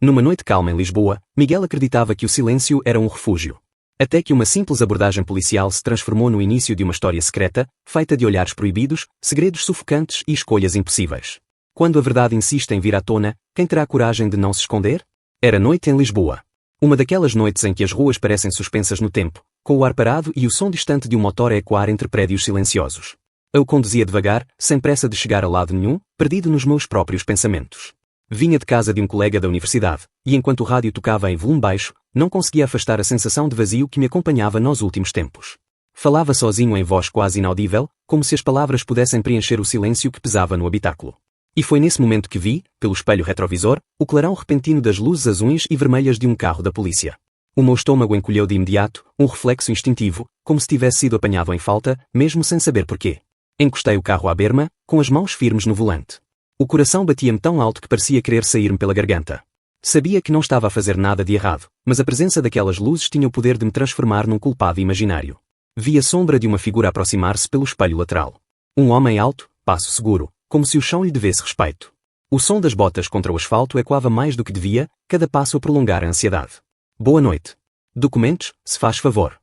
Numa noite calma em Lisboa, Miguel acreditava que o silêncio era um refúgio. Até que uma simples abordagem policial se transformou no início de uma história secreta, feita de olhares proibidos, segredos sufocantes e escolhas impossíveis. Quando a verdade insiste em vir à tona, quem terá coragem de não se esconder? Era noite em Lisboa. Uma daquelas noites em que as ruas parecem suspensas no tempo, com o ar parado e o som distante de um motor a ecoar entre prédios silenciosos. Eu conduzia devagar, sem pressa de chegar a lado nenhum, perdido nos meus próprios pensamentos. Vinha de casa de um colega da universidade, e enquanto o rádio tocava em volume baixo, não conseguia afastar a sensação de vazio que me acompanhava nos últimos tempos. Falava sozinho em voz quase inaudível, como se as palavras pudessem preencher o silêncio que pesava no habitáculo. E foi nesse momento que vi, pelo espelho retrovisor, o clarão repentino das luzes azuis e vermelhas de um carro da polícia. O meu estômago encolheu de imediato, um reflexo instintivo, como se tivesse sido apanhado em falta, mesmo sem saber porquê. Encostei o carro à berma, com as mãos firmes no volante. O coração batia-me tão alto que parecia querer sair-me pela garganta. Sabia que não estava a fazer nada de errado, mas a presença daquelas luzes tinha o poder de me transformar num culpado imaginário. Vi a sombra de uma figura aproximar-se pelo espelho lateral. Um homem alto, passo seguro, como se o chão lhe devesse respeito. O som das botas contra o asfalto ecoava mais do que devia, cada passo a prolongar a ansiedade. Boa noite. Documentos, se faz favor.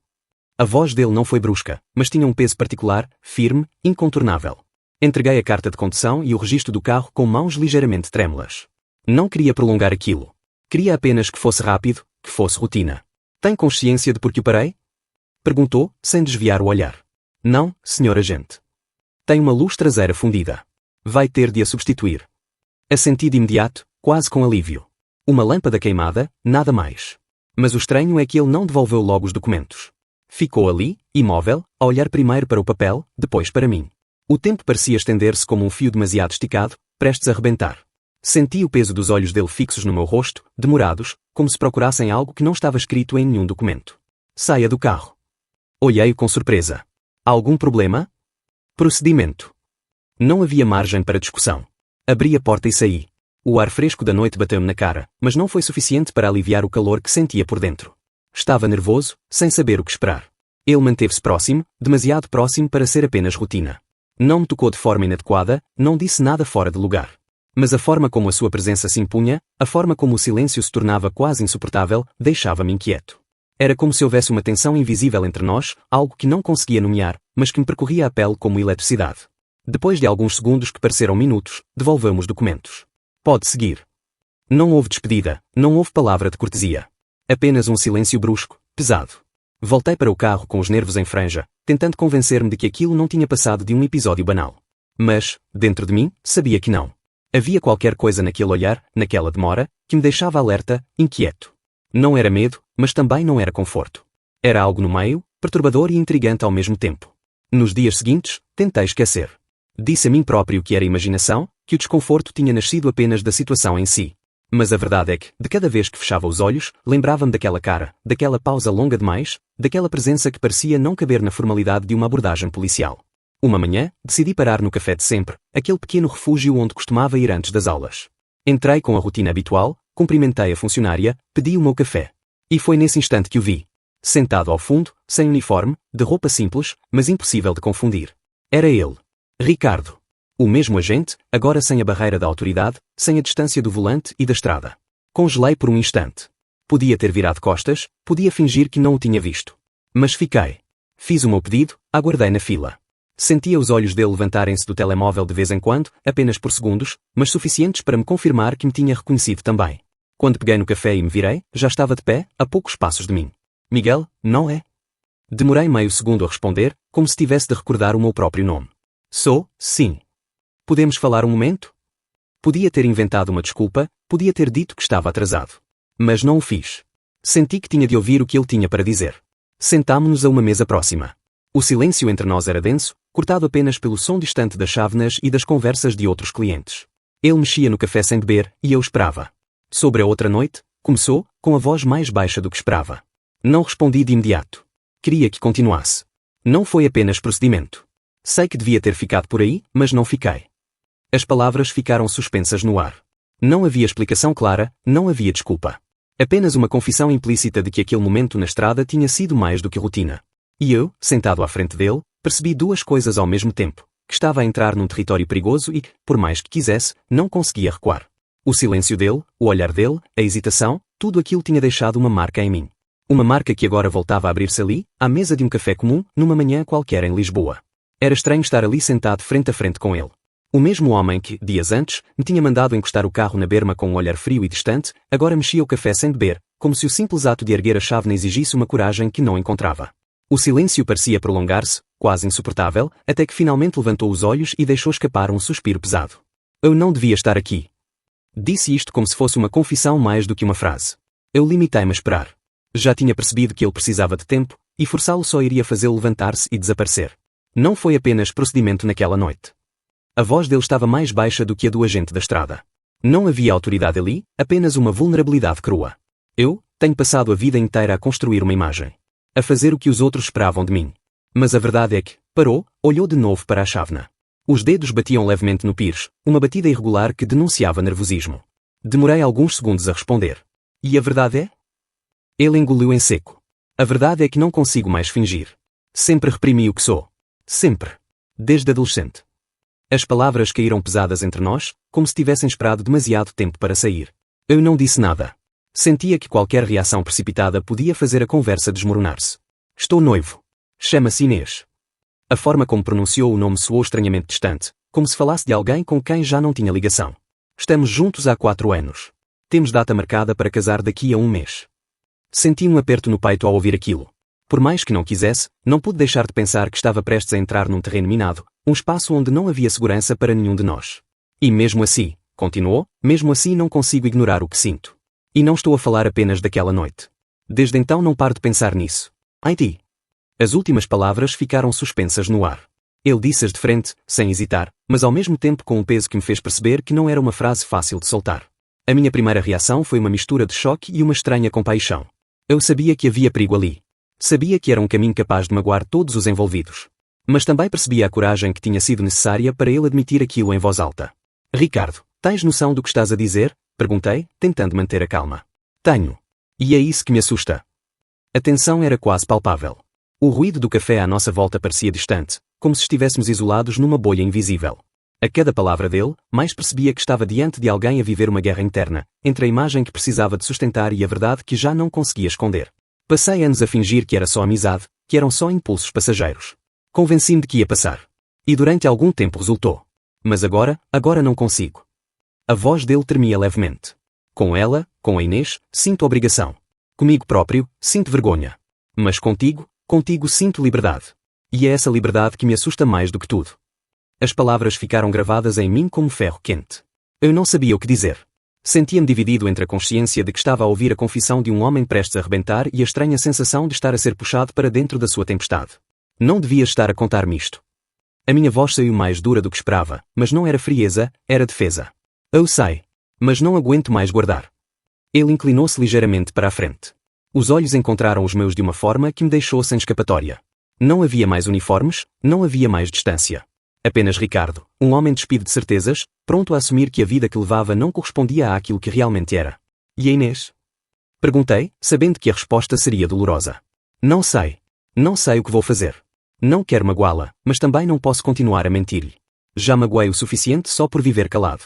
A voz dele não foi brusca, mas tinha um peso particular, firme, incontornável. Entreguei a carta de condução e o registro do carro com mãos ligeiramente trêmulas. Não queria prolongar aquilo. Queria apenas que fosse rápido, que fosse rotina. Tem consciência de por que o parei? Perguntou, sem desviar o olhar. Não, senhor agente. Tem uma luz traseira fundida. Vai ter de a substituir. Assenti de imediato, quase com alívio. Uma lâmpada queimada, nada mais. Mas o estranho é que ele não devolveu logo os documentos. Ficou ali, imóvel, a olhar primeiro para o papel, depois para mim. O tempo parecia estender-se como um fio demasiado esticado, prestes a rebentar. Senti o peso dos olhos dele fixos no meu rosto, demorados, como se procurassem algo que não estava escrito em nenhum documento. Saia do carro. Olhei-o com surpresa. Algum problema? Procedimento. Não havia margem para discussão. Abri a porta e saí. O ar fresco da noite bateu-me na cara, mas não foi suficiente para aliviar o calor que sentia por dentro. Estava nervoso, sem saber o que esperar. Ele manteve-se próximo, demasiado próximo para ser apenas rotina. Não me tocou de forma inadequada, não disse nada fora de lugar. Mas a forma como a sua presença se impunha, a forma como o silêncio se tornava quase insuportável, deixava-me inquieto. Era como se houvesse uma tensão invisível entre nós, algo que não conseguia nomear, mas que me percorria a pele como eletricidade. Depois de alguns segundos que pareceram minutos, devolveu-me os documentos. Pode seguir. Não houve despedida, não houve palavra de cortesia. Apenas um silêncio brusco, pesado. Voltei para o carro com os nervos em franja, tentando convencer-me de que aquilo não tinha passado de um episódio banal. Mas, dentro de mim, sabia que não. Havia qualquer coisa naquele olhar, naquela demora, que me deixava alerta, inquieto. Não era medo, mas também não era conforto. Era algo no meio, perturbador e intrigante ao mesmo tempo. Nos dias seguintes, tentei esquecer. Disse a mim próprio que era imaginação, que o desconforto tinha nascido apenas da situação em si. Mas a verdade é que, de cada vez que fechava os olhos, lembrava-me daquela cara, daquela pausa longa demais, daquela presença que parecia não caber na formalidade de uma abordagem policial. Uma manhã, decidi parar no café de sempre, aquele pequeno refúgio onde costumava ir antes das aulas. Entrei com a rotina habitual, cumprimentei a funcionária, pedi o meu café. E foi nesse instante que o vi. Sentado ao fundo, sem uniforme, de roupa simples, mas impossível de confundir. Era ele. Ricardo. O mesmo agente, agora sem a barreira da autoridade, sem a distância do volante e da estrada. Congelei por um instante. Podia ter virado costas, podia fingir que não o tinha visto. Mas fiquei. Fiz o meu pedido, aguardei na fila. Sentia os olhos dele levantarem-se do telemóvel de vez em quando, apenas por segundos, mas suficientes para me confirmar que me tinha reconhecido também. Quando peguei no café e me virei, já estava de pé, a poucos passos de mim. Miguel, não é? Demorei meio segundo a responder, como se tivesse de recordar o meu próprio nome. Sou, sim. Podemos falar um momento? Podia ter inventado uma desculpa, podia ter dito que estava atrasado. Mas não o fiz. Senti que tinha de ouvir o que ele tinha para dizer. Sentámo-nos a uma mesa próxima. O silêncio entre nós era denso, cortado apenas pelo som distante das chávenas e das conversas de outros clientes. Ele mexia no café sem beber, e eu esperava. Sobre a outra noite, começou, com a voz mais baixa do que esperava. Não respondi de imediato. Queria que continuasse. Não foi apenas procedimento. Sei que devia ter ficado por aí, mas não fiquei. As palavras ficaram suspensas no ar. Não havia explicação clara, não havia desculpa. Apenas uma confissão implícita de que aquele momento na estrada tinha sido mais do que rotina. E eu, sentado à frente dele, percebi duas coisas ao mesmo tempo, que estava a entrar num território perigoso e, por mais que quisesse, não conseguia recuar. O silêncio dele, o olhar dele, a hesitação, tudo aquilo tinha deixado uma marca em mim. Uma marca que agora voltava a abrir-se ali, à mesa de um café comum, numa manhã qualquer em Lisboa. Era estranho estar ali sentado frente a frente com ele. O mesmo homem que, dias antes, me tinha mandado encostar o carro na berma com um olhar frio e distante, agora mexia o café sem beber, como se o simples ato de erguer a chávena exigisse uma coragem que não encontrava. O silêncio parecia prolongar-se, quase insuportável, até que finalmente levantou os olhos e deixou escapar um suspiro pesado. Eu não devia estar aqui. Disse isto como se fosse uma confissão mais do que uma frase. Eu limitei-me a esperar. Já tinha percebido que ele precisava de tempo, e forçá-lo só iria fazê-lo levantar-se e desaparecer. Não foi apenas procedimento naquela noite. A voz dele estava mais baixa do que a do agente da estrada. Não havia autoridade ali, apenas uma vulnerabilidade crua. Eu tenho passado a vida inteira a construir uma imagem. A fazer o que os outros esperavam de mim. Mas a verdade é que, parou, olhou de novo para a chávena. Os dedos batiam levemente no pires, uma batida irregular que denunciava nervosismo. Demorei alguns segundos a responder. E a verdade é? Ele engoliu em seco. A verdade é que não consigo mais fingir. Sempre reprimi o que sou. Sempre. Desde adolescente. As palavras caíram pesadas entre nós, como se tivessem esperado demasiado tempo para sair. Eu não disse nada. Sentia que qualquer reação precipitada podia fazer a conversa desmoronar-se. Estou noivo. Chama-se Inês. A forma como pronunciou o nome soou estranhamente distante, como se falasse de alguém com quem já não tinha ligação. Estamos juntos há 4 anos. Temos data marcada para casar daqui a 1 mês. Senti um aperto no peito ao ouvir aquilo. Por mais que não quisesse, não pude deixar de pensar que estava prestes a entrar num terreno minado, um espaço onde não havia segurança para nenhum de nós. E mesmo assim, continuou, mesmo assim não consigo ignorar o que sinto. E não estou a falar apenas daquela noite. Desde então não paro de pensar nisso. Haiti. As últimas palavras ficaram suspensas no ar. Ele disse-as de frente, sem hesitar, mas ao mesmo tempo com um peso que me fez perceber que não era uma frase fácil de soltar. A minha primeira reação foi uma mistura de choque e uma estranha compaixão. Eu sabia que havia perigo ali. Sabia que era um caminho capaz de magoar todos os envolvidos. Mas também percebia a coragem que tinha sido necessária para ele admitir aquilo em voz alta. Ricardo, tens noção do que estás a dizer? Perguntei, tentando manter a calma. Tenho. E é isso que me assusta. A tensão era quase palpável. O ruído do café à nossa volta parecia distante, como se estivéssemos isolados numa bolha invisível. A cada palavra dele, mais percebia que estava diante de alguém a viver uma guerra interna, entre a imagem que precisava de sustentar e a verdade que já não conseguia esconder. Passei anos a fingir que era só amizade, que eram só impulsos passageiros. Convenci-me de que ia passar. E durante algum tempo resultou. Mas agora não consigo. A voz dele tremia levemente. Com ela, com a Inês, sinto obrigação. Comigo próprio, sinto vergonha. Mas contigo sinto liberdade. E é essa liberdade que me assusta mais do que tudo. As palavras ficaram gravadas em mim como ferro quente. Eu não sabia o que dizer. Sentia-me dividido entre a consciência de que estava a ouvir a confissão de um homem prestes a rebentar e a estranha sensação de estar a ser puxado para dentro da sua tempestade. Não devia estar a contar-me isto. A minha voz saiu mais dura do que esperava, mas não era frieza, era defesa. Eu sei. Mas não aguento mais guardar. Ele inclinou-se ligeiramente para a frente. Os olhos encontraram os meus de uma forma que me deixou sem escapatória. Não havia mais uniformes, não havia mais distância. Apenas Ricardo, um homem despido de certezas, pronto a assumir que a vida que levava não correspondia àquilo que realmente era. E a Inês? Perguntei, sabendo que a resposta seria dolorosa. Não sei. Não sei o que vou fazer. Não quero magoá-la, mas também não posso continuar a mentir-lhe. Já magoei o suficiente só por viver calado.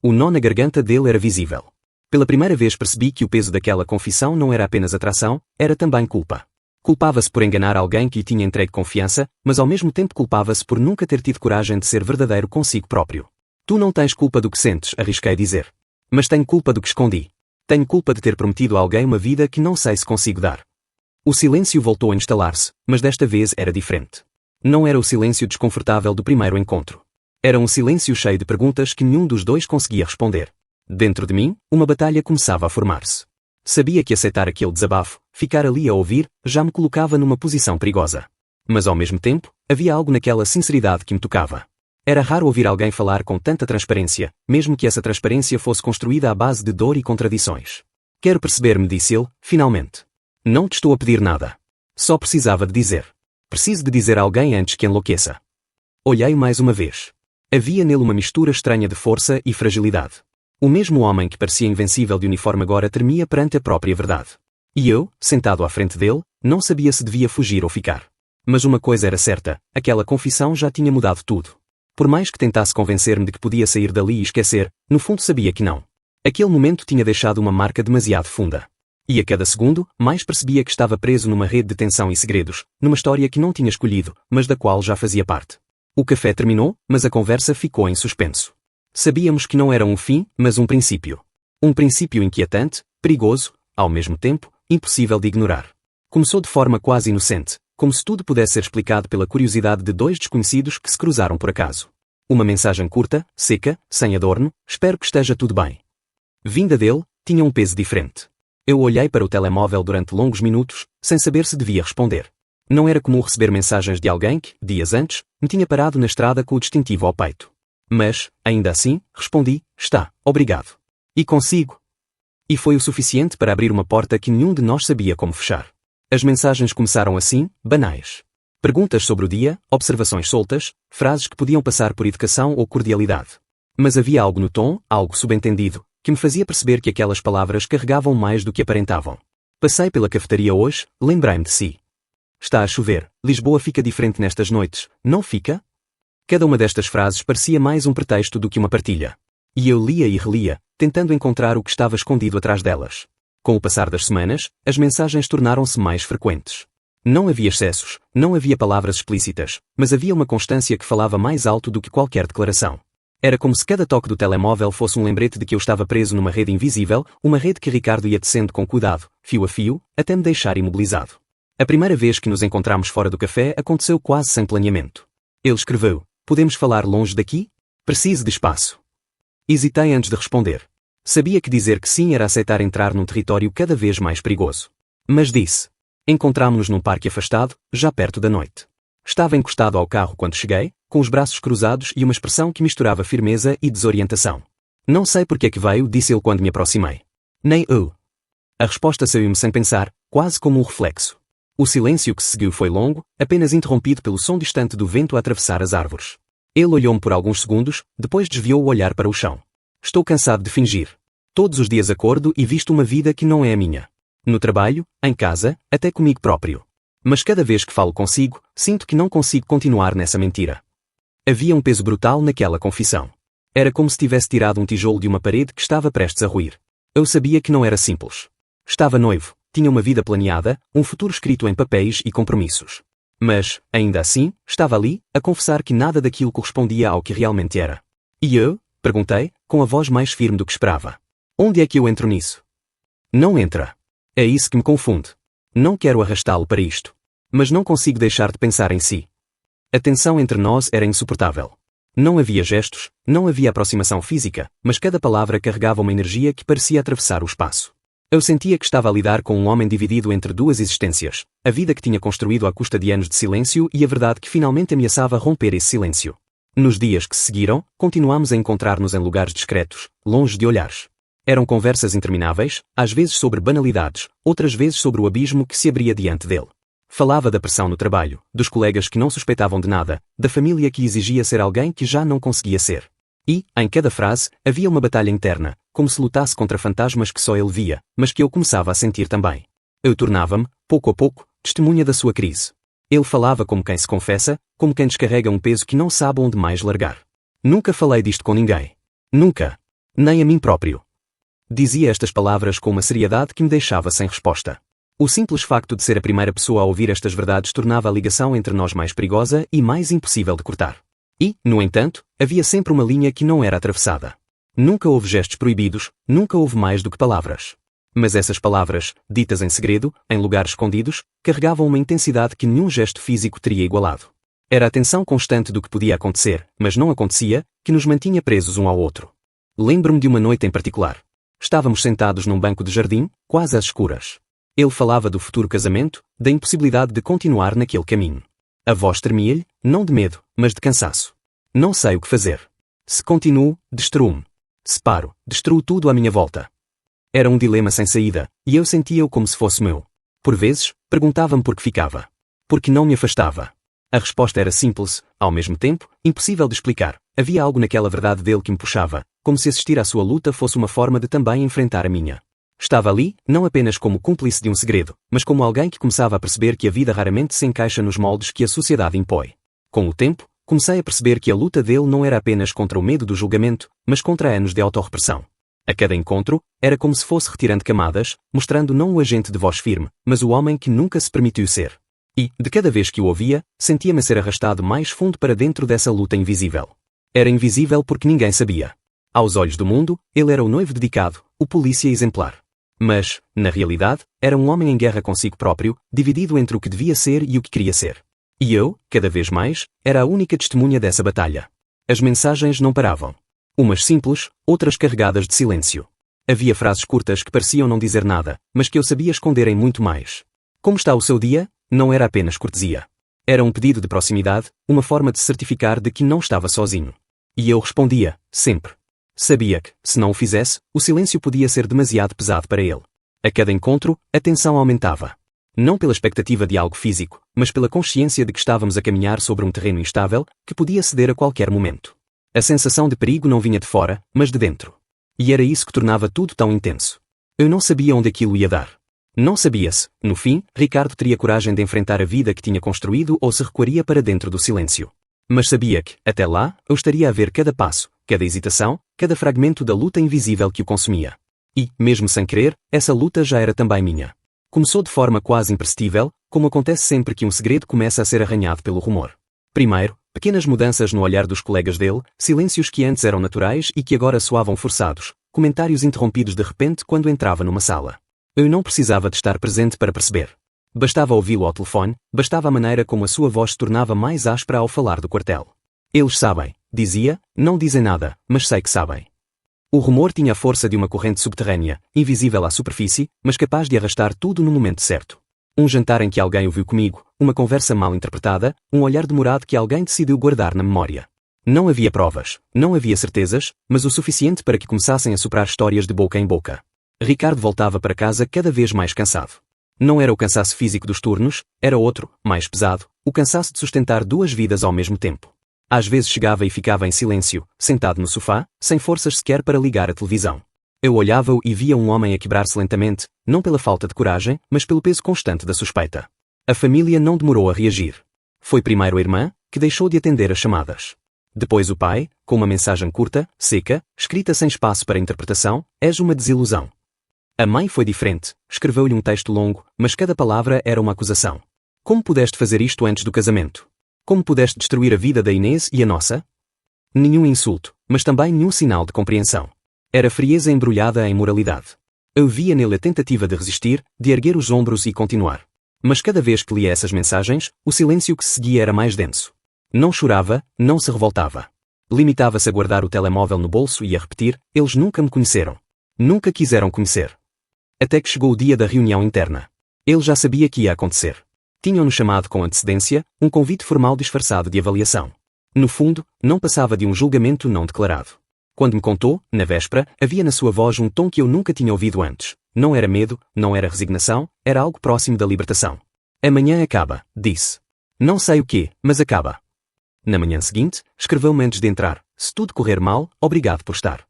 O nó na garganta dele era visível. Pela primeira vez percebi que o peso daquela confissão não era apenas atração, era também culpa. Culpava-se por enganar alguém que lhe tinha entregue confiança, mas ao mesmo tempo culpava-se por nunca ter tido coragem de ser verdadeiro consigo próprio. Tu não tens culpa do que sentes, arrisquei dizer. Mas tenho culpa do que escondi. Tenho culpa de ter prometido a alguém uma vida que não sei se consigo dar. O silêncio voltou a instalar-se, mas desta vez era diferente. Não era o silêncio desconfortável do primeiro encontro. Era um silêncio cheio de perguntas que nenhum dos dois conseguia responder. Dentro de mim, uma batalha começava a formar-se. Sabia que aceitar aquele desabafo, ficar ali a ouvir, já me colocava numa posição perigosa. Mas ao mesmo tempo, havia algo naquela sinceridade que me tocava. Era raro ouvir alguém falar com tanta transparência, mesmo que essa transparência fosse construída à base de dor e contradições. Quero perceber-me, disse ele, finalmente. Não te estou a pedir nada. Só precisava de dizer. Preciso de dizer a alguém antes que enlouqueça. Olhei mais uma vez. Havia nele uma mistura estranha de força e fragilidade. O mesmo homem que parecia invencível de uniforme agora tremia perante a própria verdade. E eu, sentado à frente dele, não sabia se devia fugir ou ficar. Mas uma coisa era certa, aquela confissão já tinha mudado tudo. Por mais que tentasse convencer-me de que podia sair dali e esquecer, no fundo sabia que não. Aquele momento tinha deixado uma marca demasiado funda. E a cada segundo, mais percebia que estava preso numa rede de tensão e segredos, numa história que não tinha escolhido, mas da qual já fazia parte. O café terminou, mas a conversa ficou em suspenso. Sabíamos que não era um fim, mas um princípio. Um princípio inquietante, perigoso, ao mesmo tempo, impossível de ignorar. Começou de forma quase inocente, como se tudo pudesse ser explicado pela curiosidade de dois desconhecidos que se cruzaram por acaso. Uma mensagem curta, seca, sem adorno: espero que esteja tudo bem. Vinda dele, tinha um peso diferente. Eu olhei para o telemóvel durante longos minutos, sem saber se devia responder. Não era comum receber mensagens de alguém que, dias antes, me tinha parado na estrada com o distintivo ao peito. Mas, ainda assim, respondi: está, obrigado. E consigo. E foi o suficiente para abrir uma porta que nenhum de nós sabia como fechar. As mensagens começaram assim, banais. Perguntas sobre o dia, observações soltas, frases que podiam passar por educação ou cordialidade. Mas havia algo no tom, algo subentendido, que me fazia perceber que aquelas palavras carregavam mais do que aparentavam. Passei pela cafetaria hoje, lembrei-me de si. Está a chover, Lisboa fica diferente nestas noites, não fica? Cada uma destas frases parecia mais um pretexto do que uma partilha. E eu lia e relia, tentando encontrar o que estava escondido atrás delas. Com o passar das semanas, as mensagens tornaram-se mais frequentes. Não havia excessos, não havia palavras explícitas, mas havia uma constância que falava mais alto do que qualquer declaração. Era como se cada toque do telemóvel fosse um lembrete de que eu estava preso numa rede invisível, uma rede que Ricardo ia tecendo com cuidado, fio a fio, até me deixar imobilizado. A primeira vez que nos encontramos fora do café aconteceu quase sem planeamento. Ele escreveu: podemos falar longe daqui? Preciso de espaço. Hesitei antes de responder. Sabia que dizer que sim era aceitar entrar num território cada vez mais perigoso. Mas disse. Encontrámo-nos num parque afastado, já perto da noite. Estava encostado ao carro quando cheguei, com os braços cruzados e uma expressão que misturava firmeza e desorientação. Não sei porque é que veio, disse ele quando me aproximei. Nem eu. A resposta saiu-me sem pensar, quase como um reflexo. O silêncio que se seguiu foi longo, apenas interrompido pelo som distante do vento a atravessar as árvores. Ele olhou-me por alguns segundos, depois desviou o olhar para o chão. Estou cansado de fingir. Todos os dias acordo e visto uma vida que não é a minha. No trabalho, em casa, até comigo próprio. Mas cada vez que falo consigo, sinto que não consigo continuar nessa mentira. Havia um peso brutal naquela confissão. Era como se tivesse tirado um tijolo de uma parede que estava prestes a ruir. Eu sabia que não era simples. Estava noivo, tinha uma vida planeada, um futuro escrito em papéis e compromissos. Mas, ainda assim, estava ali, a confessar que nada daquilo correspondia ao que realmente era. E eu? Perguntei, com a voz mais firme do que esperava. Onde é que eu entro nisso? Não entra. É isso que me confunde. Não quero arrastá-lo para isto. Mas não consigo deixar de pensar em si. A tensão entre nós era insuportável. Não havia gestos, não havia aproximação física, mas cada palavra carregava uma energia que parecia atravessar o espaço. Eu sentia que estava a lidar com um homem dividido entre duas existências, a vida que tinha construído à custa de anos de silêncio e a verdade que finalmente ameaçava romper esse silêncio. Nos dias que se seguiram, continuámos a encontrar-nos em lugares discretos, longe de olhares. Eram conversas intermináveis, às vezes sobre banalidades, outras vezes sobre o abismo que se abria diante dele. Falava da pressão no trabalho, dos colegas que não suspeitavam de nada, da família que exigia ser alguém que já não conseguia ser. E, em cada frase, havia uma batalha interna, como se lutasse contra fantasmas que só ele via, mas que eu começava a sentir também. Eu tornava-me, pouco a pouco, testemunha da sua crise. Ele falava como quem se confessa, como quem descarrega um peso que não sabe onde mais largar. Nunca falei disto com ninguém. Nunca. Nem a mim próprio. Dizia estas palavras com uma seriedade que me deixava sem resposta. O simples facto de ser a primeira pessoa a ouvir estas verdades tornava a ligação entre nós mais perigosa e mais impossível de cortar. E, no entanto, havia sempre uma linha que não era atravessada. Nunca houve gestos proibidos, nunca houve mais do que palavras. Mas essas palavras, ditas em segredo, em lugares escondidos, carregavam uma intensidade que nenhum gesto físico teria igualado. Era a tensão constante do que podia acontecer, mas não acontecia, que nos mantinha presos um ao outro. Lembro-me de uma noite em particular. Estávamos sentados num banco de jardim, quase às escuras. Ele falava do futuro casamento, da impossibilidade de continuar naquele caminho. A voz tremia-lhe, não de medo, mas de cansaço. Não sei o que fazer. Se continuo, destruo-me. Se paro, destruo tudo à minha volta. Era um dilema sem saída, e eu sentia-o como se fosse meu. Por vezes, perguntava-me por que ficava. Por que não me afastava? A resposta era simples, ao mesmo tempo, impossível de explicar. Havia algo naquela verdade dele que me puxava, como se assistir à sua luta fosse uma forma de também enfrentar a minha. Estava ali, não apenas como cúmplice de um segredo, mas como alguém que começava a perceber que a vida raramente se encaixa nos moldes que a sociedade impõe. Com o tempo, comecei a perceber que a luta dele não era apenas contra o medo do julgamento, mas contra anos de autorrepressão. A cada encontro, era como se fosse retirando camadas, mostrando não o agente de voz firme, mas o homem que nunca se permitiu ser. E, de cada vez que o ouvia, sentia-me ser arrastado mais fundo para dentro dessa luta invisível. Era invisível porque ninguém sabia. Aos olhos do mundo, ele era o noivo dedicado, o polícia exemplar. Mas, na realidade, era um homem em guerra consigo próprio, dividido entre o que devia ser e o que queria ser. E eu, cada vez mais, era a única testemunha dessa batalha. As mensagens não paravam. Umas simples, outras carregadas de silêncio. Havia frases curtas que pareciam não dizer nada, mas que eu sabia esconder em muito mais. Como está o seu dia? Não era apenas cortesia. Era um pedido de proximidade, uma forma de certificar de que não estava sozinho. E eu respondia, sempre. Sabia que, se não o fizesse, o silêncio podia ser demasiado pesado para ele. A cada encontro, a tensão aumentava. Não pela expectativa de algo físico, mas pela consciência de que estávamos a caminhar sobre um terreno instável, que podia ceder a qualquer momento. A sensação de perigo não vinha de fora, mas de dentro. E era isso que tornava tudo tão intenso. Eu não sabia onde aquilo ia dar. Não sabia se, no fim, Ricardo teria coragem de enfrentar a vida que tinha construído ou se recuaria para dentro do silêncio. Mas sabia que, até lá, eu estaria a ver cada passo, cada hesitação, cada fragmento da luta invisível que o consumia. E, mesmo sem querer, essa luta já era também minha. Começou de forma quase imperceptível, como acontece sempre que um segredo começa a ser arranhado pelo rumor. Primeiro, pequenas mudanças no olhar dos colegas dele, silêncios que antes eram naturais e que agora soavam forçados, comentários interrompidos de repente quando entrava numa sala. Eu não precisava de estar presente para perceber. Bastava ouvi-lo ao telefone, bastava a maneira como a sua voz se tornava mais áspera ao falar do quartel. Eles sabem, dizia, não dizem nada, mas sei que sabem. O rumor tinha a força de uma corrente subterrânea, invisível à superfície, mas capaz de arrastar tudo no momento certo. Um jantar em que alguém o viu comigo, uma conversa mal interpretada, um olhar demorado que alguém decidiu guardar na memória. Não havia provas, não havia certezas, mas o suficiente para que começassem a soprar histórias de boca em boca. Ricardo voltava para casa cada vez mais cansado. Não era o cansaço físico dos turnos, era outro, mais pesado, o cansaço de sustentar duas vidas ao mesmo tempo. Às vezes chegava e ficava em silêncio, sentado no sofá, sem forças sequer para ligar a televisão. Eu olhava-o e via um homem a quebrar-se lentamente, não pela falta de coragem, mas pelo peso constante da suspeita. A família não demorou a reagir. Foi primeiro a irmã, que deixou de atender as chamadas. Depois o pai, com uma mensagem curta, seca, escrita sem espaço para interpretação, és uma desilusão. A mãe foi diferente, escreveu-lhe um texto longo, mas cada palavra era uma acusação. Como pudeste fazer isto antes do casamento? Como pudeste destruir a vida da Inês e a nossa? Nenhum insulto, mas também nenhum sinal de compreensão. Era frieza embrulhada em moralidade. Eu via nele a tentativa de resistir, de erguer os ombros e continuar. Mas cada vez que lia essas mensagens, o silêncio que se seguia era mais denso. Não chorava, não se revoltava. Limitava-se a guardar o telemóvel no bolso e a repetir, eles nunca me conheceram. Nunca quiseram conhecer. Até que chegou o dia da reunião interna. Ele já sabia que ia acontecer. Tinham-nos chamado com antecedência, um convite formal disfarçado de avaliação. No fundo, não passava de um julgamento não declarado. Quando me contou, na véspera, havia na sua voz um tom que eu nunca tinha ouvido antes. Não era medo, não era resignação, era algo próximo da libertação. Amanhã acaba, disse. Não sei o quê, mas acaba. Na manhã seguinte, escreveu-me antes de entrar, se tudo correr mal, obrigado por estar.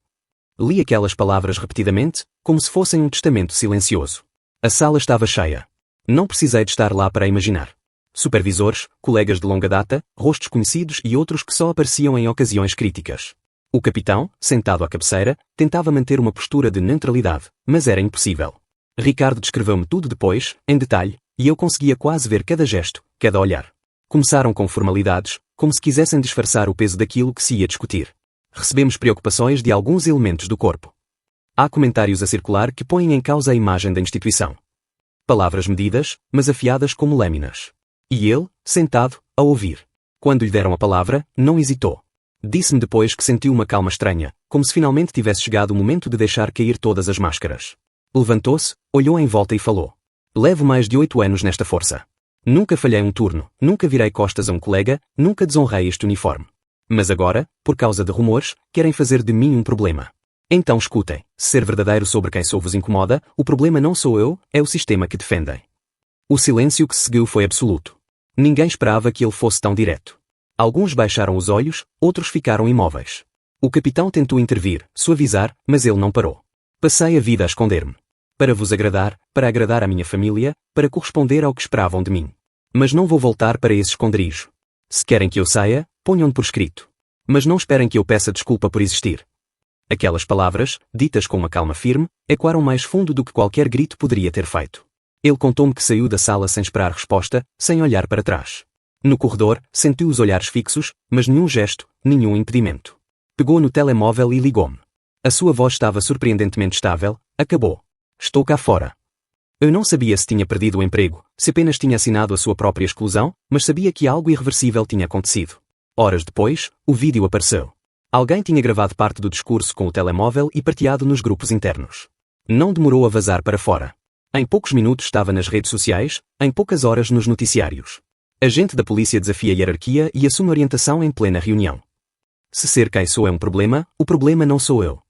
Li aquelas palavras repetidamente, como se fossem um testamento silencioso. A sala estava cheia. Não precisei de estar lá para imaginar. Supervisores, colegas de longa data, rostos conhecidos e outros que só apareciam em ocasiões críticas. O capitão, sentado à cabeceira, tentava manter uma postura de neutralidade, mas era impossível. Ricardo descreveu-me tudo depois, em detalhe, e eu conseguia quase ver cada gesto, cada olhar. Começaram com formalidades, como se quisessem disfarçar o peso daquilo que se ia discutir. Recebemos preocupações de alguns elementos do corpo. Há comentários a circular que põem em causa a imagem da instituição. Palavras medidas, mas afiadas como lâminas. E ele, sentado, a ouvir. Quando lhe deram a palavra, não hesitou. Disse-me depois que sentiu uma calma estranha, como se finalmente tivesse chegado o momento de deixar cair todas as máscaras. Levantou-se, olhou em volta e falou. Levo mais de 8 anos nesta força. Nunca falhei um turno, nunca virei costas a um colega, nunca desonrei este uniforme. Mas agora, por causa de rumores, querem fazer de mim um problema. Então escutem, se ser verdadeiro sobre quem sou vos incomoda, o problema não sou eu, é o sistema que defendem. O silêncio que se seguiu foi absoluto. Ninguém esperava que ele fosse tão direto. Alguns baixaram os olhos, outros ficaram imóveis. O capitão tentou intervir, suavizar, mas ele não parou. Passei a vida a esconder-me. Para vos agradar, para agradar a minha família, para corresponder ao que esperavam de mim. Mas não vou voltar para esse esconderijo. Se querem que eu saia, ponham-no por escrito. Mas não esperem que eu peça desculpa por existir. Aquelas palavras, ditas com uma calma firme, ecoaram mais fundo do que qualquer grito poderia ter feito. Ele contou-me que saiu da sala sem esperar resposta, sem olhar para trás. No corredor, sentiu os olhares fixos, mas nenhum gesto, nenhum impedimento. Pegou no telemóvel e ligou-me. A sua voz estava surpreendentemente estável. Acabou. Estou cá fora. Eu não sabia se tinha perdido o emprego, se apenas tinha assinado a sua própria exclusão, mas sabia que algo irreversível tinha acontecido. Horas depois, o vídeo apareceu. Alguém tinha gravado parte do discurso com o telemóvel e partilhado nos grupos internos. Não demorou a vazar para fora. Em poucos minutos estava nas redes sociais, em poucas horas nos noticiários. Agente da polícia desafia a hierarquia e assume orientação em plena reunião. Se ser quem sou é um problema, o problema não sou eu.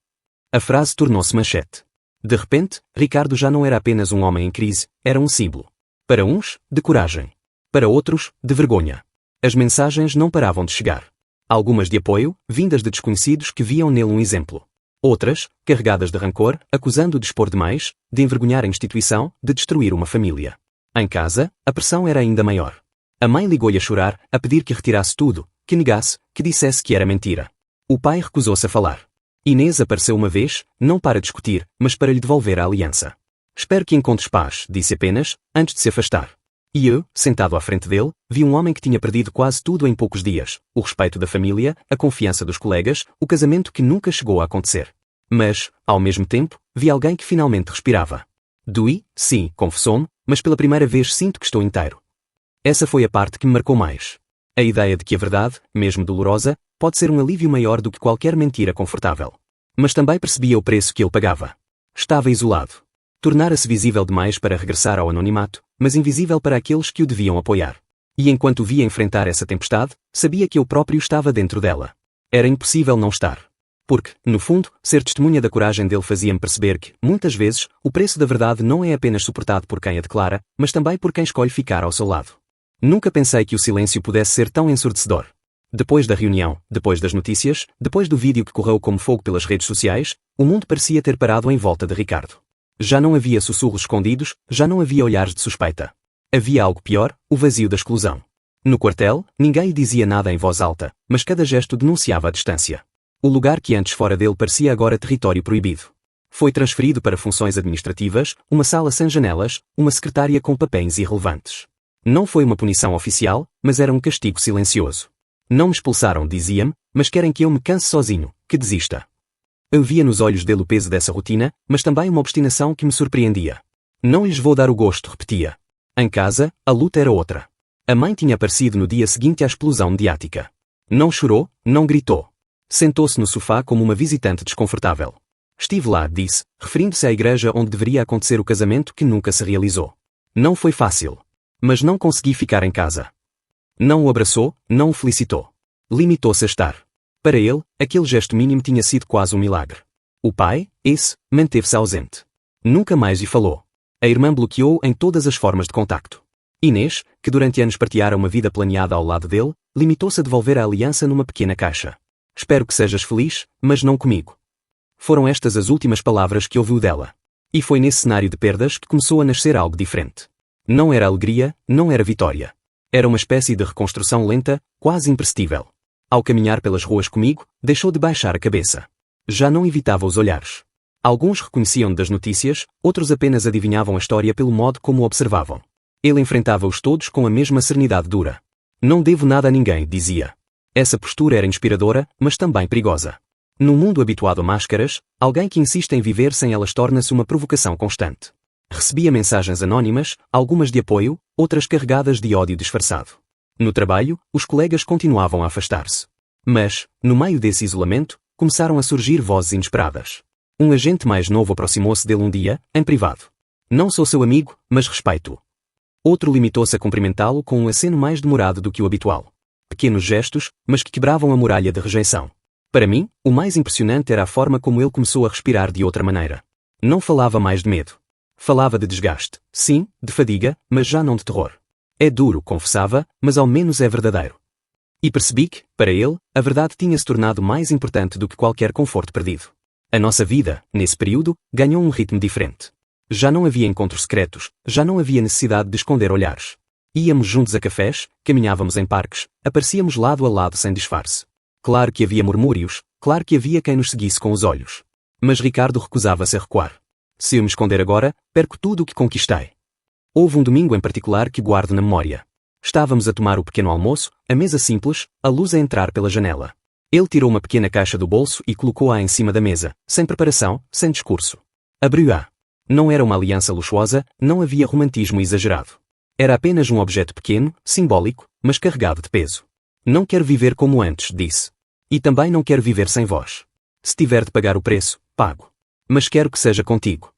A frase tornou-se manchete. De repente, Ricardo já não era apenas um homem em crise, era um símbolo. Para uns, de coragem. Para outros, de vergonha. As mensagens não paravam de chegar. Algumas de apoio, vindas de desconhecidos que viam nele um exemplo. Outras, carregadas de rancor, acusando-o de expor demais, de envergonhar a instituição, de destruir uma família. Em casa, a pressão era ainda maior. A mãe ligou-lhe a chorar, a pedir que retirasse tudo, que negasse, que dissesse que era mentira. O pai recusou-se a falar. Inês apareceu uma vez, não para discutir, mas para lhe devolver a aliança. Espero que encontres paz, disse apenas, antes de se afastar. E eu, sentado à frente dele, vi um homem que tinha perdido quase tudo em poucos dias, o respeito da família, a confiança dos colegas, o casamento que nunca chegou a acontecer. Mas, ao mesmo tempo, vi alguém que finalmente respirava. Doí, sim, confessou-me, mas pela primeira vez sinto que estou inteiro. Essa foi a parte que me marcou mais. A ideia de que a verdade, mesmo dolorosa, pode ser um alívio maior do que qualquer mentira confortável. Mas também percebia o preço que ele pagava. Estava isolado. Tornara-se visível demais para regressar ao anonimato, mas invisível para aqueles que o deviam apoiar. E enquanto o via enfrentar essa tempestade, sabia que eu próprio estava dentro dela. Era impossível não estar. Porque, no fundo, ser testemunha da coragem dele fazia-me perceber que, muitas vezes, o preço da verdade não é apenas suportado por quem a declara, mas também por quem escolhe ficar ao seu lado. Nunca pensei que o silêncio pudesse ser tão ensurdecedor. Depois da reunião, depois das notícias, depois do vídeo que correu como fogo pelas redes sociais, o mundo parecia ter parado em volta de Ricardo. Já não havia sussurros escondidos, já não havia olhares de suspeita. Havia algo pior, o vazio da exclusão. No quartel, ninguém lhe dizia nada em voz alta, mas cada gesto denunciava a distância. O lugar que antes fora dele parecia agora território proibido. Foi transferido para funções administrativas, uma sala sem janelas, uma secretária com papéis irrelevantes. Não foi uma punição oficial, mas era um castigo silencioso. Não me expulsaram, dizia-me, mas querem que eu me canse sozinho, que desista. Eu via nos olhos dele o peso dessa rotina, mas também uma obstinação que me surpreendia. Não lhes vou dar o gosto, repetia. Em casa, a luta era outra. A mãe tinha aparecido no dia seguinte à explosão mediática. Não chorou, não gritou. Sentou-se no sofá como uma visitante desconfortável. Estive lá, disse, referindo-se à igreja onde deveria acontecer o casamento que nunca se realizou. Não foi fácil. Mas não consegui ficar em casa. Não o abraçou, não o felicitou. Limitou-se a estar. Para ele, aquele gesto mínimo tinha sido quase um milagre. O pai, esse, manteve-se ausente. Nunca mais lhe falou. A irmã bloqueou em todas as formas de contacto. Inês, que durante anos partilhara uma vida planeada ao lado dele, limitou-se a devolver a aliança numa pequena caixa. Espero que sejas feliz, mas não comigo. Foram estas as últimas palavras que ouviu dela. E foi nesse cenário de perdas que começou a nascer algo diferente. Não era alegria, não era vitória. Era uma espécie de reconstrução lenta, quase imperceptível. Ao caminhar pelas ruas comigo, deixou de baixar a cabeça. Já não evitava os olhares. Alguns reconheciam-no das notícias, outros apenas adivinhavam a história pelo modo como o observavam. Ele enfrentava-os todos com a mesma serenidade dura. Não devo nada a ninguém, dizia. Essa postura era inspiradora, mas também perigosa. Num mundo habituado a máscaras, alguém que insiste em viver sem elas torna-se uma provocação constante. Recebia mensagens anónimas, algumas de apoio, outras carregadas de ódio disfarçado. No trabalho, os colegas continuavam a afastar-se. Mas, no meio desse isolamento, começaram a surgir vozes inesperadas. Um agente mais novo aproximou-se dele um dia, em privado. Não sou seu amigo, mas respeito-o. Outro limitou-se a cumprimentá-lo com um aceno mais demorado do que o habitual. Pequenos gestos, mas que quebravam a muralha de rejeição. Para mim, o mais impressionante era a forma como ele começou a respirar de outra maneira. Não falava mais de medo. Falava de desgaste, sim, de fadiga, mas já não de terror. É duro, confessava, mas ao menos é verdadeiro. E percebi que, para ele, a verdade tinha se tornado mais importante do que qualquer conforto perdido. A nossa vida, nesse período, ganhou um ritmo diferente. Já não havia encontros secretos, já não havia necessidade de esconder olhares. Íamos juntos a cafés, caminhávamos em parques, aparecíamos lado a lado sem disfarce. Claro que havia murmúrios, claro que havia quem nos seguisse com os olhos. Mas Ricardo recusava-se a recuar. Se eu me esconder agora, perco tudo o que conquistei. Houve um domingo em particular que guardo na memória. Estávamos a tomar o pequeno almoço, a mesa simples, a luz a entrar pela janela. Ele tirou uma pequena caixa do bolso e colocou-a em cima da mesa, sem preparação, sem discurso. Abriu-a. Não era uma aliança luxuosa, não havia romantismo exagerado. Era apenas um objeto pequeno, simbólico, mas carregado de peso. Não quero viver como antes, disse. E também não quero viver sem vós. Se tiver de pagar o preço, pago. Mas quero que seja contigo.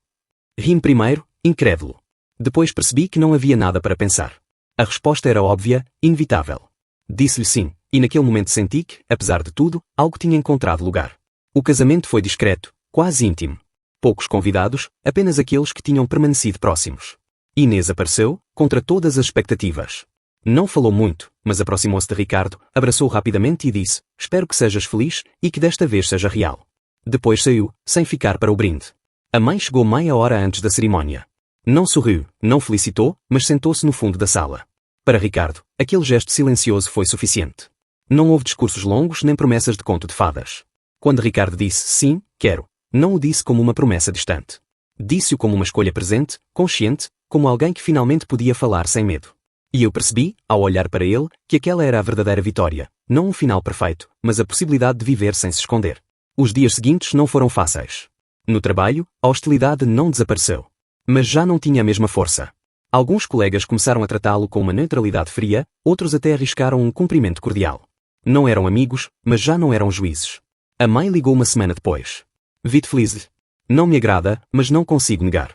Ri-me primeiro, incrédulo. Depois percebi que não havia nada para pensar. A resposta era óbvia, inevitável. Disse-lhe sim, e naquele momento senti que, apesar de tudo, algo tinha encontrado lugar. O casamento foi discreto, quase íntimo. Poucos convidados, apenas aqueles que tinham permanecido próximos. Inês apareceu, contra todas as expectativas. Não falou muito, mas aproximou-se de Ricardo, abraçou rapidamente e disse: espero que sejas feliz e que desta vez seja real. Depois saiu, sem ficar para o brinde. A mãe chegou meia hora antes da cerimónia. Não sorriu, não felicitou, mas sentou-se no fundo da sala. Para Ricardo, aquele gesto silencioso foi suficiente. Não houve discursos longos nem promessas de conto de fadas. Quando Ricardo disse sim, quero, não o disse como uma promessa distante. Disse-o como uma escolha presente, consciente, como alguém que finalmente podia falar sem medo. E eu percebi, ao olhar para ele, que aquela era a verdadeira vitória, não um final perfeito, mas a possibilidade de viver sem se esconder. Os dias seguintes não foram fáceis. No trabalho, a hostilidade não desapareceu. Mas já não tinha a mesma força. Alguns colegas começaram a tratá-lo com uma neutralidade fria, outros até arriscaram um cumprimento cordial. Não eram amigos, mas já não eram juízes. A mãe ligou uma semana depois. Vi-te feliz. Não me agrada, mas não consigo negar.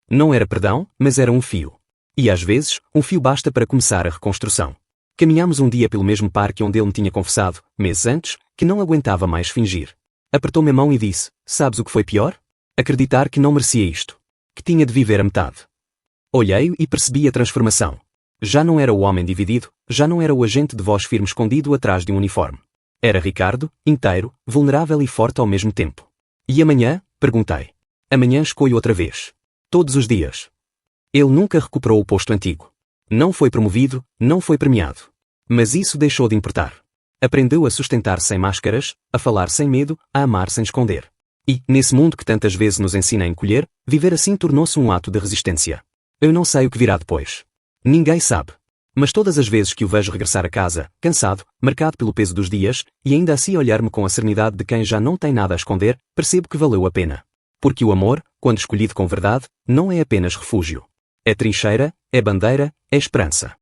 Não era perdão, mas era um fio. E às vezes, um fio basta para começar a reconstrução. Caminhámos um dia pelo mesmo parque onde ele me tinha confessado, meses antes, que não aguentava mais fingir. Apertou-me a mão e disse: sabes o que foi pior? Acreditar que não merecia isto. Que tinha de viver a metade. Olhei-o e percebi a transformação. Já não era o homem dividido, já não era o agente de voz firme escondido atrás de um uniforme. Era Ricardo, inteiro, vulnerável e forte ao mesmo tempo. E amanhã? Perguntei. Amanhã escolho outra vez. Todos os dias. Ele nunca recuperou o posto antigo. Não foi promovido, não foi premiado. Mas isso deixou de importar. Aprendeu a sustentar-se sem máscaras, a falar sem medo, a amar sem esconder. E, nesse mundo que tantas vezes nos ensina a encolher, viver assim tornou-se um ato de resistência. Eu não sei o que virá depois. Ninguém sabe. Mas todas as vezes que o vejo regressar a casa, cansado, marcado pelo peso dos dias, e ainda assim olhar-me com a serenidade de quem já não tem nada a esconder, percebo que valeu a pena. Porque o amor, quando escolhido com verdade, não é apenas refúgio. É trincheira, é bandeira, é esperança.